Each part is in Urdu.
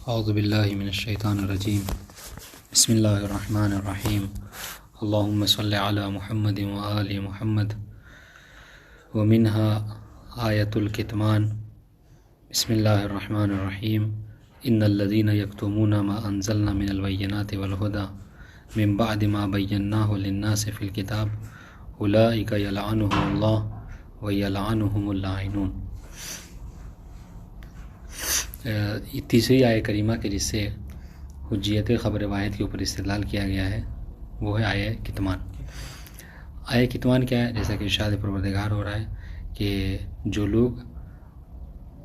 اعوذ باللہ من الشیطان الرجیم بسم اللہ الرحمن الرحیم اللہم صلی علی محمد وآل محمد ومنها آیت الکتمان بسم اللہ الرحمن الرحیم ان الذین یکتمون ما انزلنا من البینات والہدی من بعد ما بیناہ للناس فی الکتاب اولئک یلعنہم اللہ ویلعنہم اللاعنون۔ تیسری آیہ کریمہ کے جس سے حجیت خبر واحد کے اوپر استدلال کیا گیا ہے وہ ہے آیہ کتمان۔ آیہ کتمان کیا ہے؟ جیسا کہ ارشاد پروردگار ہو رہا ہے کہ جو لوگ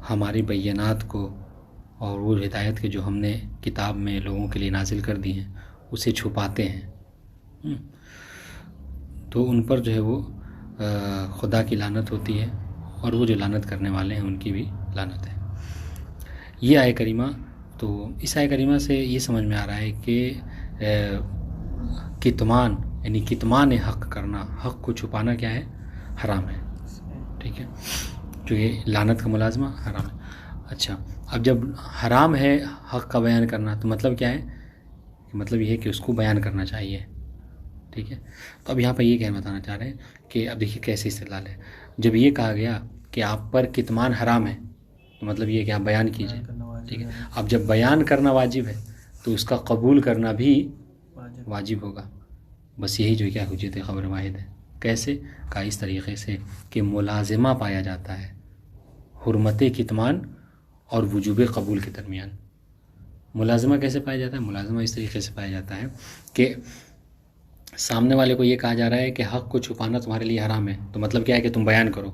ہماری بینات کو اور وہ ہدایت کے جو ہم نے کتاب میں لوگوں کے لیے نازل کر دی ہیں اسے چھپاتے ہیں تو ان پر جو ہے وہ خدا کی لعنت ہوتی ہے، اور وہ جو لعنت کرنے والے ہیں ان کی بھی لعنت ہے۔ یہ آیہ کریمہ، تو اس آیہ کریمہ سے یہ سمجھ میں آ رہا ہے کہ کتمان یعنی کتمان حق کرنا، حق کو چھپانا کیا ہے؟ حرام ہے، ٹھیک ہے، جو یہ لعنت کا ملازمہ حرام ہے۔ اچھا، اب جب حرام ہے حق کا بیان کرنا تو مطلب کیا ہے؟ مطلب یہ ہے کہ اس کو بیان کرنا چاہیے، ٹھیک ہے۔ تو اب یہاں پر یہ کہنا بتانا چاہ رہے ہیں کہ اب دیکھیے کیسے استدلال ہے۔ جب یہ کہا گیا کہ آپ پر کتمان حرام ہے تو مطلب یہ ہے کہ آپ بیان کیجئے، ٹھیک ہے۔ اب جب بیان کرنا واجب ہے تو اس کا قبول کرنا بھی واجب ہوگا۔ بس یہی جو کیا حجت خبر واحد ہے۔ کیسے؟ کہا اس طریقے سے کہ ملازمہ پایا جاتا ہے حرمت کتمان اور وجوب قبول کے درمیان۔ ملازمہ کیسے پایا جاتا ہے؟ ملازمہ اس طریقے سے پایا جاتا ہے کہ سامنے والے کو یہ کہا جا رہا ہے کہ حق کو چھپانا تمہارے لیے حرام ہے، تو مطلب کیا ہے کہ تم بیان کرو،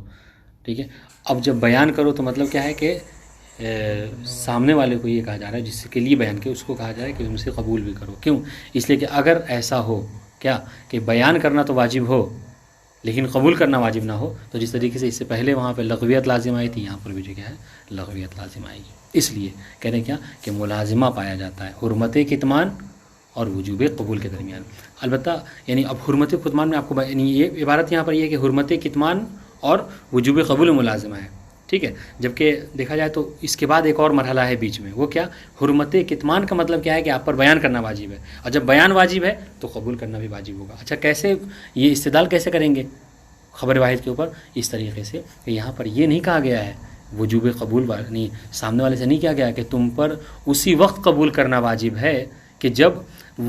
ٹھیک ہے۔ اب جب بیان کرو تو مطلب کیا ہے کہ سامنے والے کو یہ کہا جا رہا ہے جس کے لیے بیان کیا اس کو کہا جا رہا ہے کہ تم اسے قبول بھی کرو۔ کیوں؟ اس لیے کہ اگر ایسا ہو کیا کہ بیان کرنا تو واجب ہو لیکن قبول کرنا واجب نہ ہو، تو جس طریقے سے اس سے پہلے وہاں پہ لغویت لازم آئی تھی، یہاں پر بھی جو کیا ہے لغویت لازم آئے گی۔ اس لیے کہہ رہے ہیں کیا کہ ملازمہ پایا جاتا ہے حرمت کتمان اور وجوب قبول کے درمیان۔ البتہ یعنی اب حرمت کتمان میں آپ کو یعنی یہ عبارت یہاں پر یہ ہے کہ حرمت کتمان اور وجوب قبول ملازمہ ہے، ٹھیک ہے۔ جبکہ دیکھا جائے تو اس کے بعد ایک اور مرحلہ ہے بیچ میں، وہ کیا؟ حرمت کتمان کا مطلب کیا ہے کہ آپ پر بیان کرنا واجب ہے، اور جب بیان واجب ہے تو قبول کرنا بھی واجب ہوگا۔ اچھا، کیسے یہ استدلال کیسے کریں گے خبر واحد کے اوپر؟ اس طریقے سے کہ یہاں پر یہ نہیں کہا گیا ہے وجوب قبول نہیں، سامنے والے سے نہیں کہا گیا کہ تم پر اسی وقت قبول کرنا واجب ہے کہ جب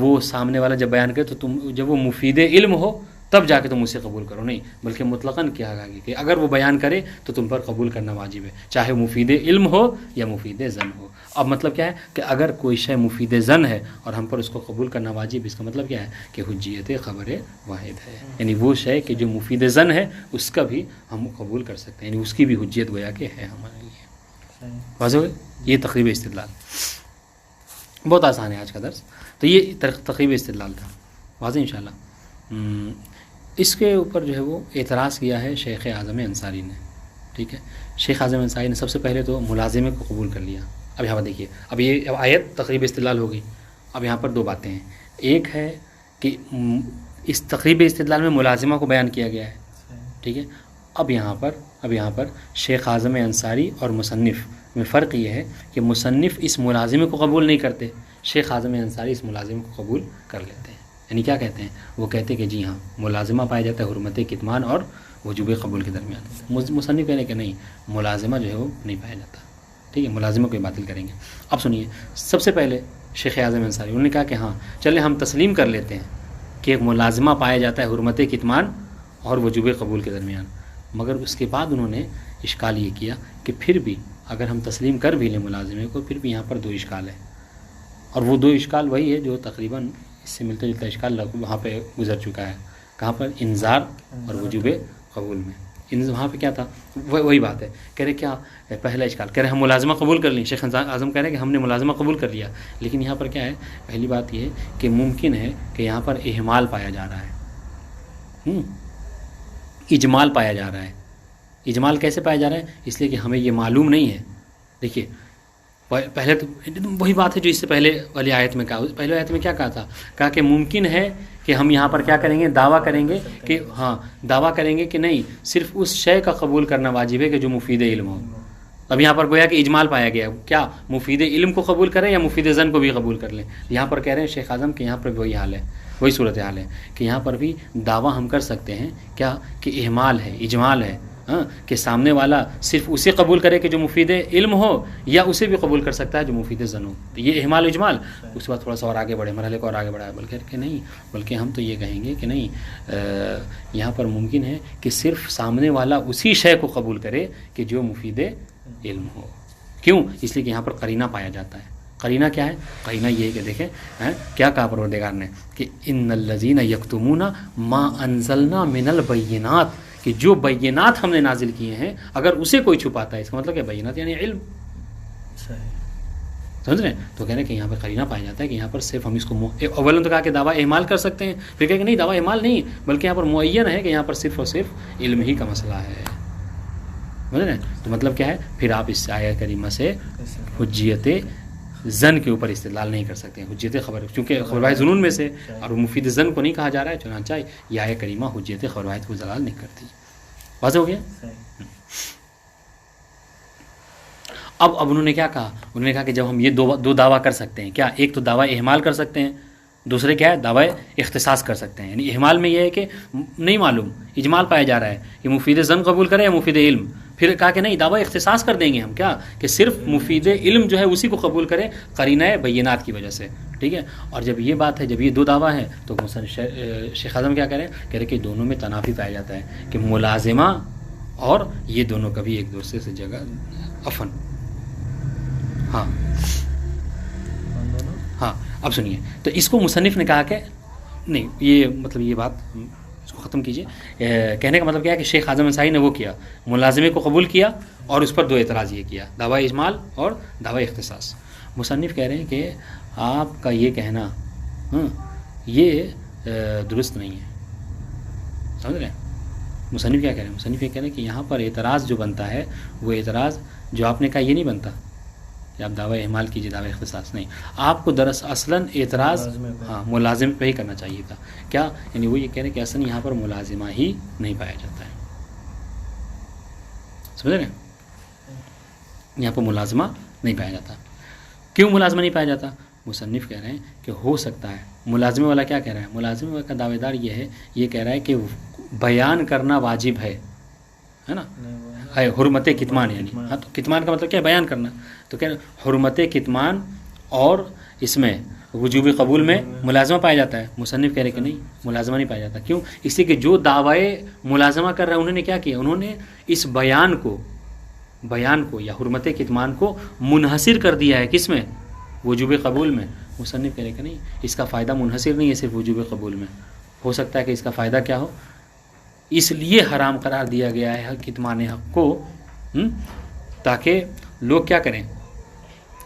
وہ سامنے والا جب بیان کرے تو تم جب وہ مفید علم ہو تب جا کے تم اسے قبول کرو، نہیں، بلکہ مطلقاً کیا گیا کہ اگر وہ بیان کرے تو تم پر قبول کرنا واجب ہے، چاہے مفید علم ہو یا مفید ظن ہو۔ اب مطلب کیا ہے کہ اگر کوئی شے مفید ظن ہے اور ہم پر اس کو قبول کرنا واجب، اس کا مطلب کیا ہے کہ حجیت خبر واحد ہے، یعنی وہ شے کہ جو مفید ظن ہے اس کا بھی ہم قبول کر سکتے ہیں، یعنی اس کی بھی حجیت گویا کہ ہے ہمارے لیے۔ واضح ہوئے؟ یہ تقریب استدلال بہت آسان ہے آج کا درس، تو یہ تقریب استدلال تھا، واضح انشاءاللہ۔ اس کے اوپر جو ہے وہ اعتراض کیا ہے شیخ اعظم انصاری نے، ٹھیک ہے۔ شیخ اعظم انصاری نے سب سے پہلے تو ملازمے کو قبول کر لیا۔ اب یہاں پر دیکھیے، اب یہ آیت تقریب استدلال ہو گئی۔ اب یہاں پر دو باتیں ہیں، ایک ہے کہ اس تقریب استدلال میں ملازمہ کو بیان کیا گیا ہے، ٹھیک ہے۔ اب یہاں پر شیخ اعظم انصاری اور مصنف میں فرق یہ ہے کہ مصنف اس ملازمے کو قبول نہیں کرتے، شیخ اعظم انصاری اس ملازمے کو قبول کر لیتے ہیں۔ یعنی کیا کہتے ہیں؟ وہ کہتے ہیں کہ جی ہاں ملازمہ پایا جاتا ہے حرمت کتمان اور وجوب قبول کے درمیان۔ مصنف کہنے کہ نہیں، ملازمہ جو ہے وہ نہیں پایا جاتا، ٹھیک ہے، ملازمہ کو باطل کریں گے۔ اب سنیے، سب سے پہلے شیخ اعظم انصاری انہوں نے کہا کہ ہاں چلے ہم تسلیم کر لیتے ہیں کہ ایک ملازمہ پایا جاتا ہے حرمت کتمان اور وجوب قبول کے درمیان، مگر اس کے بعد انہوں نے اشکال یہ کیا کہ پھر بھی اگر ہم تسلیم کر بھی لیں ملازمے کو، پھر بھی یہاں پر دو اشکال ہے، اور وہ دو اشکال وہی ہے جو تقریباً اس سے ملتا جلتا اشکال وہاں پہ گزر چکا ہے۔ کہاں پر؟ انذار اور وجوب قبول میں۔ وہاں پہ کیا تھا؟ وہی بات ہے، کہہ رہے کیا پہلا اشکال، کہہ رہے ہم ملازمہ قبول کر لیں، شیخ اعظم کہہ رہے ہیں کہ ہم نے ملازمہ قبول کر لیا، لیکن یہاں پر کیا ہے؟ پہلی بات یہ ہے کہ ممکن ہے کہ یہاں پر اہمال پایا جا رہا ہے، اجمال پایا جا رہا ہے۔ اجمال کیسے پایا جا رہا ہے؟ اس لیے کہ ہمیں یہ معلوم نہیں ہے۔ دیکھیے پہلے تو وہی بات ہے جو اس سے پہلے والی آیت میں کہا، پہلے آیت میں کیا کہا تھا؟ کہا کہ ممکن ہے کہ ہم یہاں پر کیا کریں گے؟ دعویٰ کریں گے کہ دعویٰ کریں گے کہ نہیں، صرف اس شے کا قبول کرنا واجب ہے کہ جو مفید علم ہو۔ اب یہاں پر گویا کہ اجمال پایا گیا، کیا مفید علم کو قبول کریں یا مفید ظن کو بھی قبول کر لیں؟ یہاں پر کہہ رہے ہیں شیخ اعظم کہ یہاں پر وہی حال ہے، وہی صورتحال ہے کہ یہاں پر بھی دعویٰ ہم کر سکتے ہیں کیا کہ اہمال ہے، اجمال ہے، ہاں، کہ سامنے والا صرف اسے قبول کرے کہ جو مفید علم ہو، یا اسے بھی قبول کر سکتا ہے جو مفید ظن ہو. تو یہ اہمال اجمال. اس کے بعد تھوڑا سا اور آگے بڑھے، مرحلے کو اور آگے بڑھایا، بلکہ کہ نہیں، بلکہ ہم تو یہ کہیں گے کہ نہیں، یہاں پر ممکن ہے کہ صرف سامنے والا اسی شے کو قبول کرے کہ جو مفید علم ہو. کیوں؟ اس لیے کہ یہاں پر قرینہ پایا جاتا ہے. قرینہ کیا ہے؟ قرینہ یہ ہے کہ دیکھیں کیا کہا پروردگار نے کہ ان الذین یکتمون ما انزلنا من البینات، کہ جو بینات ہم نے نازل کیے ہیں اگر اسے کوئی چھپاتا ہے، اس کا مطلب کہ بینات یعنی علم. سمجھ رہے ہیں؟ تو کہہ رہے ہیں کہ یہاں پہ قرینہ پایا جاتا ہے کہ یہاں پر صرف ہم اس کو اولن تو کہا کہ دعویٰ اعمال کر سکتے ہیں، پھر کہا کہ نہیں دعویٰ اعمال نہیں، بلکہ یہاں پر معین ہے کہ یہاں پر صرف اور صرف علم ہی کا مسئلہ ہے. سمجھ رہے ہیں؟ تو مطلب کیا ہے، پھر آپ اس آیہ کریمہ سے حجیت زن کے اوپر استدلال نہیں کر سکتے ہیں. حجیت خبر، چونکہ خبر واحد ظنون میں سے اور مفید زن کو نہیں کہا جا رہا ہے، چنانچہ یہ آیہ کریمہ حجیت خبر واحد کو زلال نہیں کرتی. واضح ہو گیا؟ اب انہوں نے کیا کہا؟ انہوں نے کہا کہ جب ہم یہ دو دعویٰ کر سکتے ہیں، کیا ایک تو دعویٰ احمال کر سکتے ہیں، دوسرے کیا ہے دعویٰ اختصاص کر سکتے ہیں. یعنی احمال میں یہ ہے کہ نہیں معلوم، اجمال پایا جا رہا ہے کہ مفید زن قبول کرے یا مفید علم. پھر کہا کہ نہیں دعویٰ اختصاص کر دیں گے ہم، کیا کہ صرف مفید علم جو ہے اسی کو قبول کریں قرینہ بینات کی وجہ سے. ٹھیک ہے؟ اور جب یہ بات ہے، جب یہ دو دعویٰ ہیں تو شیخ اعظم کیا کہہ رہے ہیں؟ کہہ رہے کہ دونوں میں تنافی پایا جاتا ہے کہ ملازمہ اور یہ دونوں کبھی ایک دوسرے سے جگہ افن. ہاں ہاں، اب سنیے، تو اس کو مصنف نے کہا کہ نہیں، یہ مطلب یہ بات اس کو ختم کیجئے. کہنے کا مطلب کیا ہے کہ شیخ اعظم انصاری نے وہ کیا، ملازمے کو قبول کیا اور اس پر دو اعتراض یہ کیا، دعویٰ اجمال اور دعویٰ اختصاص. مصنف کہہ رہے ہیں کہ آپ کا یہ کہنا یہ درست نہیں ہے. سمجھ رہے ہیں مصنف کیا کہہ رہے ہیں؟ مصنف یہ کہہ رہے ہیں کہ یہاں پر اعتراض جو بنتا ہے وہ اعتراض جو آپ نے کہا یہ نہیں بنتا کہ آپ دعویٰ اعمال کیجیے، دعویٰ اختصاص نہیں. آپ کو اصلاً اعتراض ملازم پہ ہی کرنا چاہیے تھا. کیا یعنی وہ یہ کہہ رہے ہیں کہ اصلاً یہاں پر ملازمہ ہی نہیں پایا جاتا ہے. سمجھ رہے ہیں؟ یہاں پر ملازمہ نہیں پایا جاتا. کیوں ملازمہ نہیں پایا جاتا؟ مصنف کہہ رہے ہیں کہ ہو سکتا ہے ملازمے والا کیا کہہ رہا ہے، ملازمے والا کا دعوے دار یہ ہے، یہ کہہ رہا ہے کہ بیان کرنا واجب ہے نا، حرمت کتمان. یعنی ہاں، تو کتمان کا مطلب کیا ہے؟ بیان کرنا. تو کہہ رہے حرمت کتمان اور اس میں وجوب قبول میں ملازمہ پایا جاتا ہے. مصنف کہہ رہے کہ نہیں، ملازمہ نہیں پایا جاتا. کیوں؟ اس لیے کہ جو دعوی ملازمہ کر رہے ہیں انہوں نے کیا کیا، انہوں نے اس بیان کو یا حرمت کتمان کو منحصر کر دیا ہے کس میں؟ وجوب قبول میں. مصنف کہہ رہے کہ نہیں، اس کا فائدہ منحصر نہیں ہے صرف وجوب قبول میں. ہو سکتا ہے کہ اس کا فائدہ کیا ہو، اس لیے حرام قرار دیا گیا ہے کتمان حق کو تاکہ لوگ کیا کریں،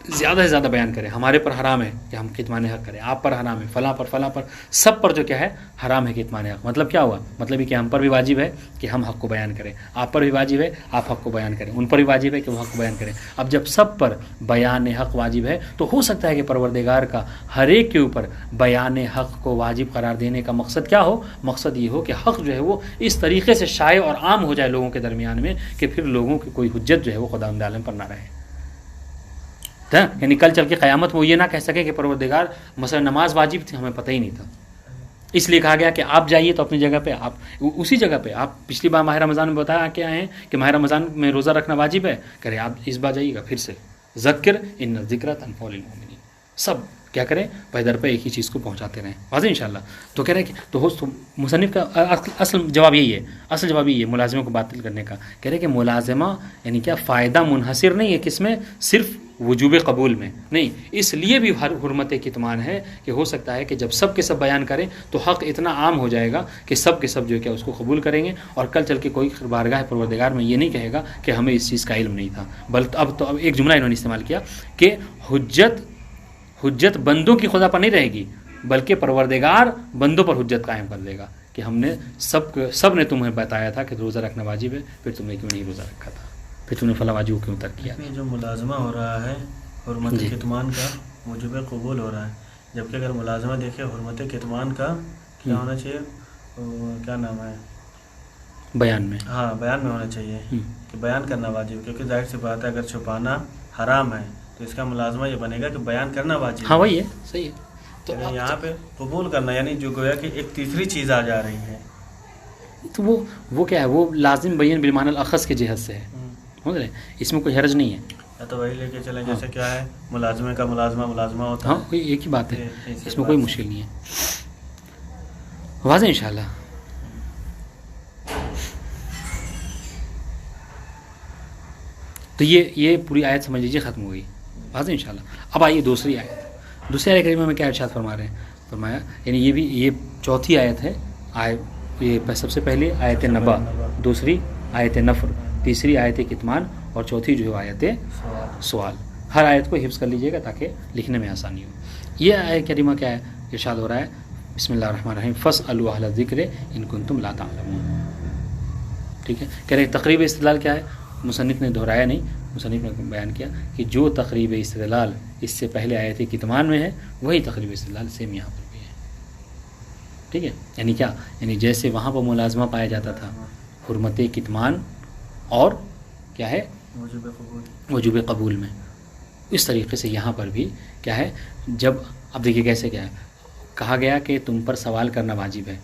زیادہ سے زیادہ بیان کریں. ہمارے پر حرام ہے کہ ہم کتمان حق کریں، آپ پر حرام ہے، فلاں پر سب پر جو کیا ہے حرام ہے کتمان حق. مطلب کیا ہوا؟ مطلب یہ کہ ہم پر بھی واجب ہے کہ ہم حق کو بیان کریں، آپ پر بھی واجب ہے آپ حق کو بیان کریں، ان پر بھی واجب ہے کہ وہ حق کو بیان کریں. اب جب سب پر بیان حق واجب ہے تو ہو سکتا ہے کہ پروردگار کا ہر ایک کے اوپر بیان حق کو واجب قرار دینے کا مقصد کیا ہو؟ مقصد یہ ہو کہ حق جو ہے وہ اس طریقے سے شائع اور عام ہو جائے لوگوں کے درمیان میں کہ پھر لوگوں کی کوئی حجت جو ہے وہ خداوند عالم پر نہ رہے. یعنی کل چل کے قیامت میں وہ یہ نہ کہہ سکے کہ پروردگار مثلا نماز واجب تھی ہمیں پتہ ہی نہیں تھا، اس لیے کہا گیا کہ آپ جائیے تو اپنی جگہ پہ، آپ اسی جگہ پہ. آپ پچھلی بار ماہ رمضان میں بتایا کہ آئے ہیں کہ ماہ رمضان میں روزہ رکھنا واجب ہے، کرے آپ اس بار جائیے گا پھر سے ذکر ان الذکر تنفع للمؤمنین. سب کیا کریں، پیدر پہ ایک ہی چیز کو پہنچاتے رہیں. واضح انشاءاللہ. تو کہہ رہے کہ تو مصنف کا اصل جواب یہی ہے ملازموں کو باطل کرنے کا. کہہ رہے کہ ملازمہ یعنی کیا فائدہ منحصر نہیں ہے کس میں، صرف وجوب قبول میں نہیں. اس لیے بھی حرمت کتمان ہے کہ ہو سکتا ہے کہ جب سب کے سب بیان کریں تو حق اتنا عام ہو جائے گا کہ سب کے سب جو کیا اس کو قبول کریں گے، اور کل چل کے کوئی بارگاہ پروردگار میں یہ نہیں کہے گا کہ ہمیں اس چیز کا علم نہیں تھا. بلکہ اب ایک جملہ انہوں نے استعمال کیا کہ حجت بندوں کی خدا پر نہیں رہے گی بلکہ پروردگار بندوں پر حجت قائم کر دے گا کہ ہم نے سب نے تمہیں بتایا تھا کہ روزہ رکھنا واجب ہے، پھر تم نے کیوں نہیں روزہ رکھا تھا، پھر تم نے فلاں واجب کیوں ترک کیا. جو ملازمہ ہو رہا ہے حرمت کتمان کا وجوب قبول ہو رہا ہے، جبکہ اگر ملازمہ دیکھے حرمت کتمان کا کیا ہونا چاہیے، کیا نام ہے، بیان میں. ہاں بیان میں ہونا چاہیے کہ بیان کرنا واجب، کیونکہ ظاہر سی بات ہے اگر چھپانا حرام ہے تو اس کا ملازمہ یہ بنے گا کہ بیان کرنا واجب. ہاں وہی ہے، صحیح ہے. تو یعنی یہاں پہ قبول کرنا یعنی جو گویا کہ ایک تیسری چیز آ جا رہی ہے. تو وہ کیا ہے، وہ لازم بیان بالمعنی الاخص کے جہت سے ہے، سمجھ رہے ہیں، اس میں کوئی حرج نہیں ہے. یا تو وہی لے کے چلیں جیسے کیا ہے ملازمے کا ملازمہ ہوتا ہاں ہے. کوئی ایک ہی بات ہے، اس میں کوئی مشکل نہیں ہے. واضح انشاءاللہ. تو یہ پوری آیت سمجھ لیجیے ختم ہو گئی. واضح انشاءاللہ. اب آئیے دوسری آیت کریمہ میں کیا ارشاد فرما رہے ہیں. فرمایا یعنی یہ چوتھی آیت ہے. یہ سب سے پہلے آیت نبا، دوسری آیت نفر، تیسری آیت کتمان اور چوتھی جو ہے آیت سوال. ہر آیت کو حفظ کر لیجئے گا تاکہ لکھنے میں آسانی ہو. یہ آیت کریمہ کیا ہے، ارشاد ہو رہا ہے بسم اللہ الرحمن الرحیم فاسألوا اہل الذکر ان کنتم لا تعلمون. ٹھیک ہے، کہہ رہے تقریب استدلال کیا ہے. مصنف نے دہرایا نہیں، مصنف نے بیان کیا کہ جو تقریب استدلال اس سے پہلے آیت کتمان میں ہے وہی تقریب استدلال سیم یہاں پر بھی ہے. ٹھیک ہے، یعنی کیا، یعنی جیسے وہاں پر ملازمہ پایا جاتا تھا حرمت کتمان اور کیا ہے وجوب قبول میں، اس طریقے سے یہاں پر بھی کیا ہے. جب اب دیکھیے کیسے کیا ہے، کہا گیا کہ تم پر سوال کرنا واجب ہے.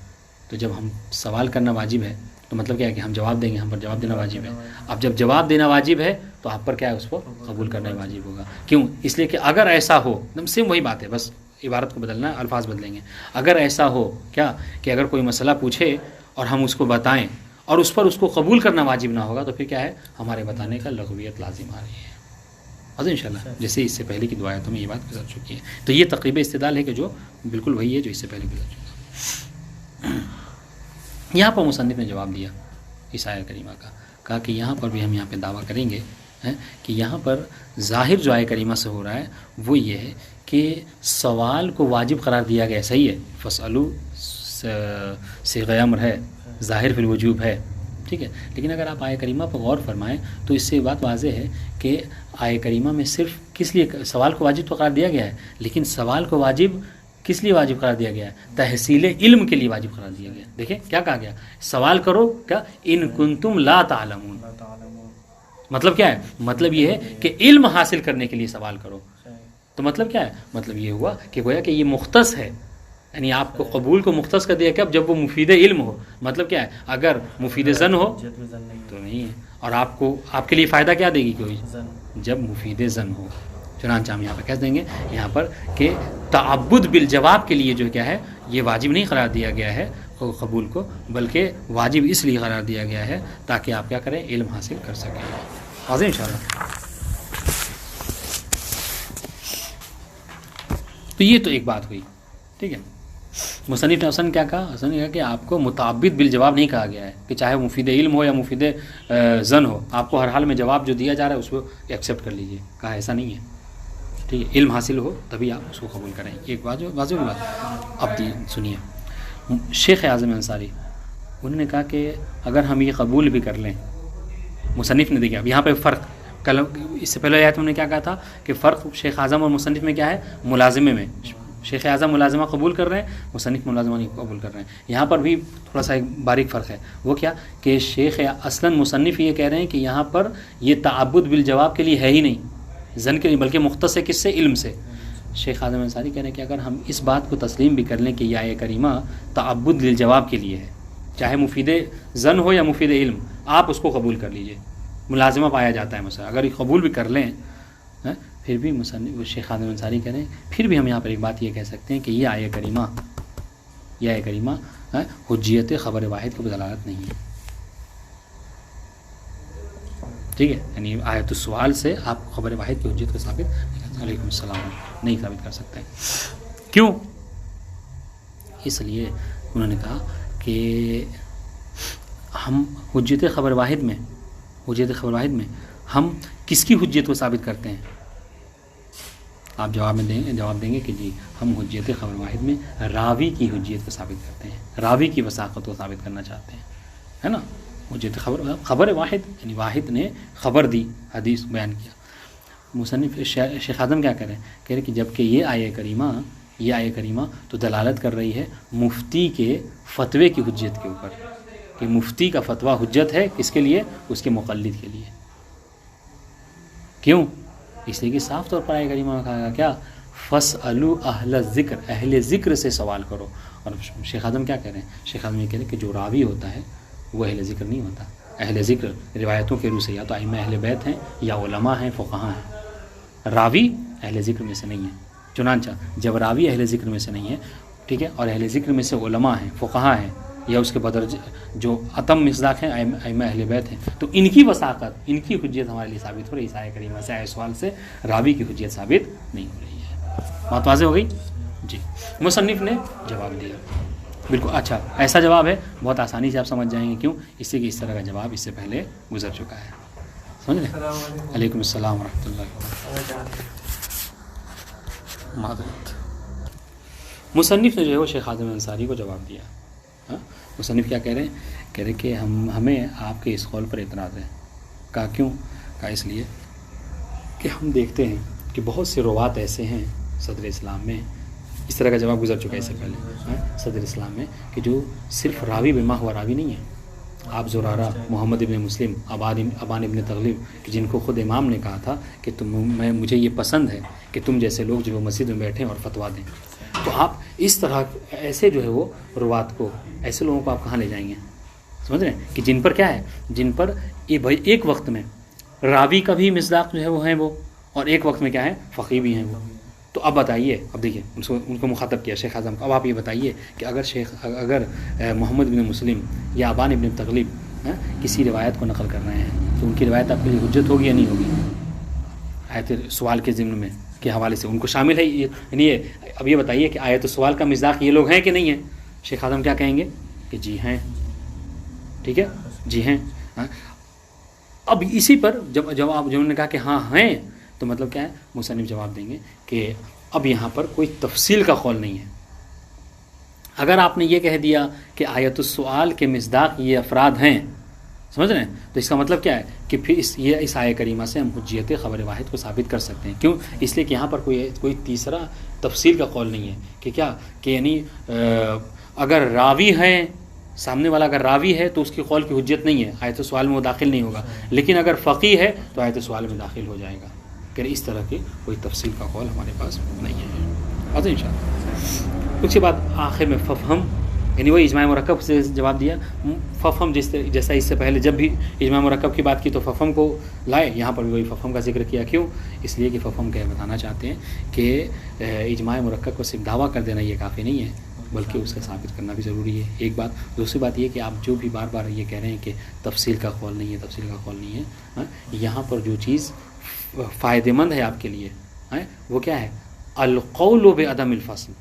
تو جب ہم سوال کرنا واجب ہے تو مطلب کیا ہے کہ ہم جواب دیں گے، ہم پر جواب دینا واجب ہے. اب جب جواب دینا واجب ہے تو آپ پر کیا ہے اس کو قبول کرنا واجب ہوگا. کیوں؟ اس لیے کہ اگر ایسا ہو، سیم وہی بات ہے، بس عبارت کو بدلنا ہے، الفاظ بدلیں گے. اگر ایسا ہو کیا کہ اگر کوئی مسئلہ پوچھے اور ہم اس کو بتائیں اور اس پر اس کو قبول کرنا واجب نہ ہوگا تو پھر کیا ہے، ہمارے بتانے کا لغویت لازم آ رہی ہے. ان شاء اللہ جیسے اس سے پہلے کی دعا تو میں یہ بات گزر چکی ہے. تو یہ تقریب استدلال ہے کہ جو بالکل وہی ہے جو اس سے پہلے گزر چکا. یہاں پر مصنف نے جواب دیا اس آیت کریمہ کا، کہا کہ یہاں پر بھی ہم یہاں پہ دعویٰ کریں گے کہ یہاں پر ظاہر جو آیت کریمہ سے ہو رہا ہے وہ یہ ہے کہ سوال کو واجب قرار دیا گیا. صحیح ہے، فاسألوا صیغہ امر ہے، ظاہر فی الوجوب ہے. ٹھیک ہے، لیکن اگر آپ آیت کریمہ پر غور فرمائیں تو اس سے بات واضح ہے کہ آیت کریمہ میں صرف کس لیے سوال کو واجب تو قرار دیا گیا ہے، لیکن سوال کو واجب کس لیے واجب قرار دیا گیا ہے؟ تحصیل علم کے لیے واجب قرار دیا گیا. دیکھیں کیا کہا گیا، سوال کرو کیا ان کنتم لا تعلمون. مطلب کیا ہے، مطلب یہ ہے کہ علم حاصل کرنے کے لیے سوال کرو. تو مطلب کیا ہے، مطلب یہ ہوا کہ گویا کہ یہ مختص ہے، یعنی آپ کو قبول کو مختص کر دیا کب، جب وہ مفید علم ہو. مطلب کیا ہے، اگر مفید زن ہو تو نہیں ہے. اور آپ کے لیے فائدہ کیا دے گی کوئی، جب مفید زن ہو. چنانچہ ہم یہاں پر کہہ دیں گے یہاں پر کہ تعبد بالجواب کے لیے جو کیا ہے یہ واجب نہیں قرار دیا گیا ہے قبول کو، بلکہ واجب اس لیے قرار دیا گیا ہے تاکہ آپ کیا کریں، علم حاصل کر سکیں. واضح انشاءاللہ. تو یہ تو ایک بات ہوئی. ٹھیک ہے، مصنف نے حسن کیا کہا، حسن نے کہا کہ آپ کو متعبد بالجواب نہیں کہا گیا ہے کہ چاہے مفید علم ہو یا مفید زن ہو، آپ کو ہر حال میں جواب جو دیا جا رہا ہے اس کو ایکسیپٹ کر لیجئے. کہا ایسا نہیں ہے. ٹھیک ہے، علم حاصل ہو تبھی آپ اس کو قبول کریں. ایک بات واضح بات. اب سنیے، شیخ اعظم انصاری انہوں نے کہا کہ اگر ہم یہ قبول بھی کر لیں، مصنف نے دیکھا اب یہاں پہ فرق، کل اس سے پہلے آیت میں نے کیا کہا تھا کہ فرق شیخ اعظم اور مصنف میں کیا ہے، ملازمے میں. شیخ اعظم ملازمہ قبول کر رہے ہیں، مصنف ملازمہ نہیں قبول کر رہے ہیں. یہاں پر بھی تھوڑا سا ایک باریک فرق ہے. وہ کیا کہ شیخ اصلاً مصنف یہ کہہ رہے ہیں کہ یہاں پر یہ تعبد بالجواب کے لیے ہے ہی نہیں، زن کے لیے، بلکہ مختص ہے کس سے، علم سے. شیخ اعظم انصاری کہہ رہے ہیں کہ اگر ہم اس بات کو تسلیم بھی کر لیں کہ یہ آیت کریمہ تعبد للجواب کے لیے ہے، چاہے مفید زن ہو یا مفید علم، آپ اس کو قبول کر لیجئے. ملازمہ پایا جاتا ہے مثلا، اگر یہ قبول بھی کر لیں پھر بھی مصنف شیخ اعظم انصاری کہہ رہے ہیں پھر بھی ہم یہاں پر ایک بات یہ کہہ سکتے ہیں کہ یہ آیت کریمہ حجیت خبر واحد کی دلالت نہیں ہے. ٹھیک ہے، یعنی آیت السوال سے آپ خبر واحد کی حجیت کو ثابت علیکم السلام نہیں ثابت کر سکتے. کیوں؟ اس لیے انہوں نے کہا کہ ہم حجیت خبر واحد میں ہم کس کی حجیت کو ثابت کرتے ہیں؟ آپ جواب دیں گے کہ جی ہم حجیت خبر واحد میں راوی کی حجیت کو ثابت کرتے ہیں، راوی کی وثاقت کو ثابت کرنا چاہتے ہیں، ہے نا. حجیت خبر واحد یعنی واحد نے خبر دی، حدیث بیان کیا. مصنف شیخ اعظم کیا کہہ رہے ہیں کہ جبکہ یہ آیت کریمہ تو دلالت کر رہی ہے مفتی کے فتوے کی حجیت کے اوپر، کہ مفتی کا فتویٰ حجت ہے کس کے لیے؟ اس کے مقلد کے لیے. کیوں؟ اس لیے کہ صاف طور پر آئے کریمہ میں کہا گا کیا؟ فَاسْأَلُوا أَهْلَ الذِّكْرِ، اہل ذکر سے سوال کرو. اور شیخ اعظم کیا کہہ رہے ہیں؟ شیخ اعظم یہ کہہ رہے ہیں کہ جو راوی ہوتا ہے وہ اہل ذکر نہیں ہوتا. اہل ذکر روایتوں کے روح سے یا تو ائمہ اہل بیت ہیں یا علماء ہیں، فقہاء ہیں. راوی اہل ذکر میں سے نہیں ہے. چنانچہ جب راوی اہل ذکر میں سے نہیں ہے، ٹھیک ہے، اور اہل ذکر میں سے علماء ہیں، فقہاء ہیں، یا اس کے بدرج جو عتم مصداق ہیں ائمہ اہل بیت ہیں، تو ان کی وثاقت، ان کی حجت ہمارے لیے ثابت ہو رہی ہے. اس آیہ کریمہ سے، آئے سوال سے راوی کی حجت ثابت نہیں ہو رہی ہے. بات واضح ہو گئی؟ جی. مصنف نے جواب دیا. بالکل اچھا، ایسا جواب ہے بہت آسانی سے آپ سمجھ جائیں گے. کیوں؟ اس سے کہ اس طرح کا جواب اس سے پہلے گزر چکا ہے. سمجھ لیں؟ علیکم السلام ورحمۃ اللہ وبرکاتہ. معذرت. مصنف نے جو ہے وہ شیخ اعظم انصاری کو جواب دیا. مصنف کیا کہہ رہے ہیں؟ کہہ رہے کہ ہمیں آپ کے اس قول پر اعتراض ہے. کہا کیوں؟ کہا اس لیے کہ ہم دیکھتے ہیں کہ بہت سے روات ایسے ہیں صدر اسلام میں، اس طرح کا جواب گزر چکا ہے اس سے پہلے صدر اسلام میں، کہ جو صرف راوی بما ہوا راوی نہیں ہے. آپ زرارہ، محمد ابن مسلم، ابان ابن تغلب، کہ جن کو خود امام نے کہا تھا کہ مجھے یہ پسند ہے کہ تم جیسے لوگ جو مسجد میں بیٹھیں اور فتوا دیں. تو آپ اس طرح ایسے جو ہے وہ روات کو، ایسے لوگوں کو آپ کہاں لے جائیں گے؟ سمجھ رہے ہیں کہ جن پر کیا ہے، جن پر ایک وقت میں راوی کا بھی مصداق جو ہے وہ ہیں وہ، اور ایک وقت میں کیا ہے، فقیہ بھی ہیں وہ. تو اب بتائیے، اب دیکھیے ان کو مخاطب کیا شیخ اعظم کو. اب آپ یہ بتائیے کہ اگر محمد بن مسلم یا ابان ابن تغلب کسی روایت کو نقل کر رہے ہیں تو ان کی روایت آپ کے لیے حجت ہوگی یا نہیں ہوگی؟ آیت سوال کے ضمن میں کے حوالے سے ان کو شامل ہے. یعنی اب یہ بتائیے کہ آیت سوال کا مصداق یہ لوگ ہیں کہ نہیں ہیں؟ شیخ اعظم کیا کہیں گے کہ جی ہیں. ٹھیک ہے، جی ہیں. اب اسی پر جب آپ جنہوں نے کہا کہ ہاں ہیں، تو مطلب کیا ہے؟ مصنف جواب دیں گے کہ اب یہاں پر کوئی تفصیل کا قول نہیں ہے. اگر آپ نے یہ کہہ دیا کہ آیت السؤال کے مصداق یہ افراد ہیں، سمجھ رہے ہیں، تو اس کا مطلب کیا ہے کہ پھر اس آیہ کریمہ سے ہم حجیت خبر واحد کو ثابت کر سکتے ہیں. کیوں؟ اس لیے کہ یہاں پر کوئی تیسرا تفصیل کا قول نہیں ہے کہ کیا کہ یعنی اگر راوی ہیں، سامنے والا اگر راوی ہے تو اس کی قول کی حجت نہیں ہے، آیت السؤال میں وہ داخل نہیں ہوگا. لیکن اگر فقیہ ہے تو آیت السؤال میں داخل ہو جائے گا. کہ اس طرح کی کوئی تفصیل کا قول ہمارے پاس نہیں ہے. ان شاء اللہ. اس کے بعد آخر میں ففہم، یعنی وہی اجماع مرکب سے جواب دیا. ففہم جیسا اس سے پہلے جب بھی اجماع مرکب کی بات کی تو ففہم کو لائے، یہاں پر بھی وہی ففہم کا ذکر کیا. کیوں؟ اس لیے کہ ففہم کیا بتانا چاہتے ہیں کہ اجماع مرکب کو صرف دعویٰ کر دینا یہ کافی نہیں ہے، بلکہ اس کا ثابت کرنا بھی ضروری ہے. ایک بات. دوسری بات یہ کہ آپ جو بھی بار بار یہ کہہ رہے ہیں کہ تفصیل کا قول نہیں ہے، تفصیل کا قول نہیں ہے، یہاں پر جو چیز فائدہ مند ہے آپ کے لیے وہ کیا ہے؟ القول بعدم الفصل.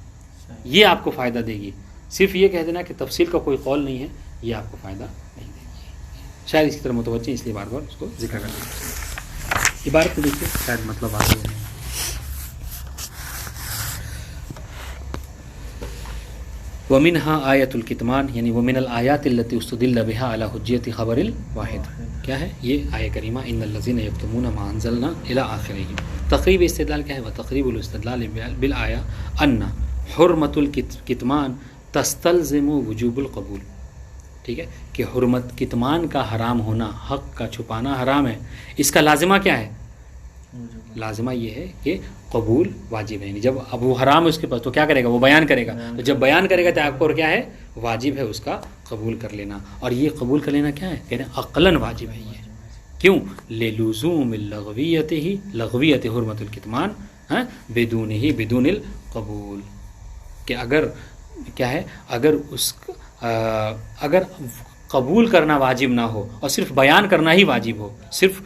یہ آپ کو فائدہ دے گی. صرف یہ کہہ دینا کہ تفصیل کا کوئی قول نہیں ہے، یہ آپ کو فائدہ نہیں دے گی. شاید اس کی طرح متوجہ، اس لیے بار بار اس کو ذکر کر دیں. عبارت کو دیکھیے، شاید مطلب آ گیا. ومنها آیت الکتمان، یعنی ومن الآیات التي استدل بها على حجیت خبر الواحد. کیا ہے یہ آیہ کریمہ؟ ان الذین یکتمون ما انزلنا الی آخرہ. تقریب استدلال کیا ہے؟ وتقریب الاستدلال بالآیہ ان حرمت الکتمان تستلزم وجوب القبول. ٹھیک ہے کہ حرمت کتمان کا حرام ہونا، حق کا چھپانا حرام ہے. اس کا لازمہ کیا ہے؟ لازمہ یہ ہے کہ قبول واجب ہے. جب اب وہ حرام ہے اس کے پاس تو کیا کرے گا؟ وہ بیان کرے گا. تو جب بیان کرے گا تو آپ کو کیا ہے؟ واجب ہے اس کا قبول کر لینا. اور یہ قبول کر لینا کیا ہے؟ کہہ رہے ہیں عقلاً واجب ہے یہ. کیوں؟ للزوم اللغویت ہی لغویت حرمت الکتمان بدون ہی بدون القبول. کہ اگر کیا ہے، اگر قبول کرنا واجب نہ ہو اور صرف بیان کرنا ہی واجب ہو، صرف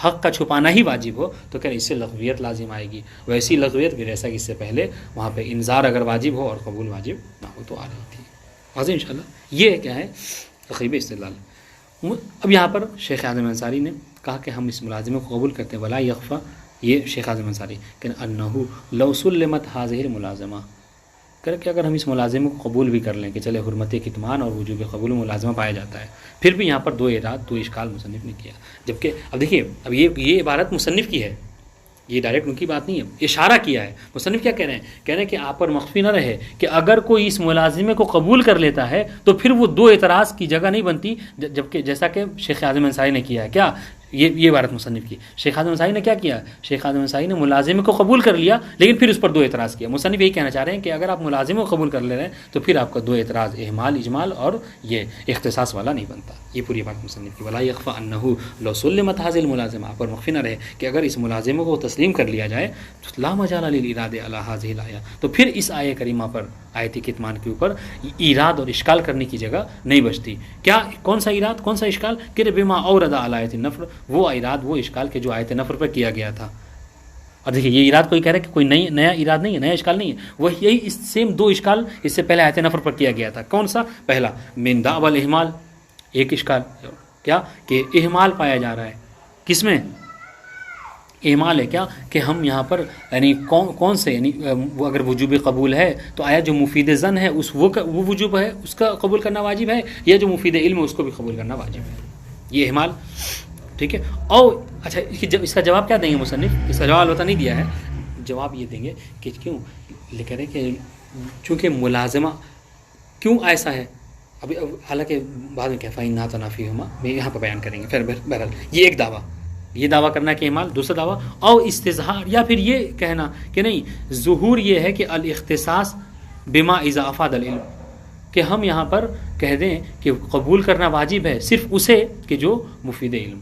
حق کا چھپانا ہی واجب ہو، تو کہ اس سے لغویت لازم آئے گی. ویسی لغویت بھی جیسا کہ اس سے پہلے وہاں پہ انذار اگر واجب ہو اور قبول واجب نہ ہو تو آ رہی تھی. واضح انشاءاللہ. یہ کیا ہے؟ تقریب استدلال. اب یہاں پر شیخ اعظم انصاری نے کہا کہ ہم اس ملازمے کو قبول کرتے ہیں. ولا یخفا، یہ شیخ اعظم انصاری کہ انہو لو سلمت هذه الملازمہ، کہ اگر ہم اس ملازمے کو قبول بھی کر لیں کہ چلے حرمت کتمان اور وجوب قبول ملازمہ پایا جاتا ہے، پھر بھی یہاں پر دو اشکال مصنف نے کیا. جبکہ اب دیکھیے، اب یہ عبارت مصنف کی ہے، یہ ڈائریکٹ ان کی بات نہیں ہے، اشارہ کیا ہے. مصنف کیا کہہ رہے ہیں کہ آپ پر مخفی نہ رہے کہ اگر کوئی اس ملازمے کو قبول کر لیتا ہے تو پھر وہ دو اعتراض کی جگہ نہیں بنتی، جبکہ جیسا کہ شیخ اعظم انصاری نے کیا ہے. کیا یہ عبارت مصنف کی، شیخ اعظم انصاری نے کیا کیا؟ شیخ اعظم انصاری نے ملازمے کو قبول کر لیا لیکن پھر اس پر دو اعتراض کیا. مصنف یہی کہنا چاہ رہے ہیں کہ اگر آپ ملازمے کو قبول کر لے رہے ہیں تو پھر آپ کا دو اعتراض اہمال، اجمال اور یہ اختصاص والا نہیں بنتا. یہ پوری بات مصنف کی. ولا یخفى انه لو سلمت هذه الملازمه، آپ پر مخفی نہ رہے کہ اگر اس ملازمے کو تسلیم کر لیا جائے تو لا مجال للاراد على هذه الايه، تو پھر اس آیہ کریمہ پر، آیت کتمان کے اوپر ایراد اور اشکال کرنے کی جگہ نہیں بچتی. کیا کون سا ایراد، کون سا اشکال؟ کہ بما اورد علی آیت النفر، وہ ایراد، وہ اشکال کہ جو آیت نفر پر کیا گیا تھا. اور دیکھیے یہ ایراد کوئی کہہ رہا ہے کہ کوئی نیا ایراد نہیں ہے، نیا اشکال نہیں ہے، وہ یہی سیم دو اشکال اس سے پہلے آیت نفر پر کیا گیا تھا. کون سا؟ پہلا من دعوی الاہمال، ایک اشکال کیا کہ اہمال پایا جا رہا ہے. کس میں اعمال ہے؟ کیا کہ ہم یہاں پر یعنی کون سے، یعنی وہ اگر وجوب قبول ہے تو آیا جو مفید ظن ہے وہ وجوب ہے، اس کا قبول کرنا واجب ہے، یا جو مفید علم ہے اس کو بھی قبول کرنا واجب ہے. یہ اعمال ٹھیک ہے. اور اچھا اس کا جواب کیا دیں گے مصنف؟ اس کا جواب البتہ نہیں دیا ہے، جواب یہ دیں گے کہ کیوں لکھ رہے کہ چونکہ ملازمہ کیوں ایسا ہے. ابھی حالانکہ بعد میں کیا فَإِنَّهَا تَنَافِيهُمَا میں یہاں پہ بیان کریں گے. پھر بہرحال یہ ایک دعویٰ، یہ دعویٰ کرنا کہ اعمال، دوسرا دعویٰ اور استظہار، یا پھر یہ کہنا کہ نہیں ظہور یہ ہے کہ الاختصاص بما اذا افاد العلم، کہ ہم یہاں پر کہہ دیں کہ قبول کرنا واجب ہے صرف اسے کہ جو مفید علم.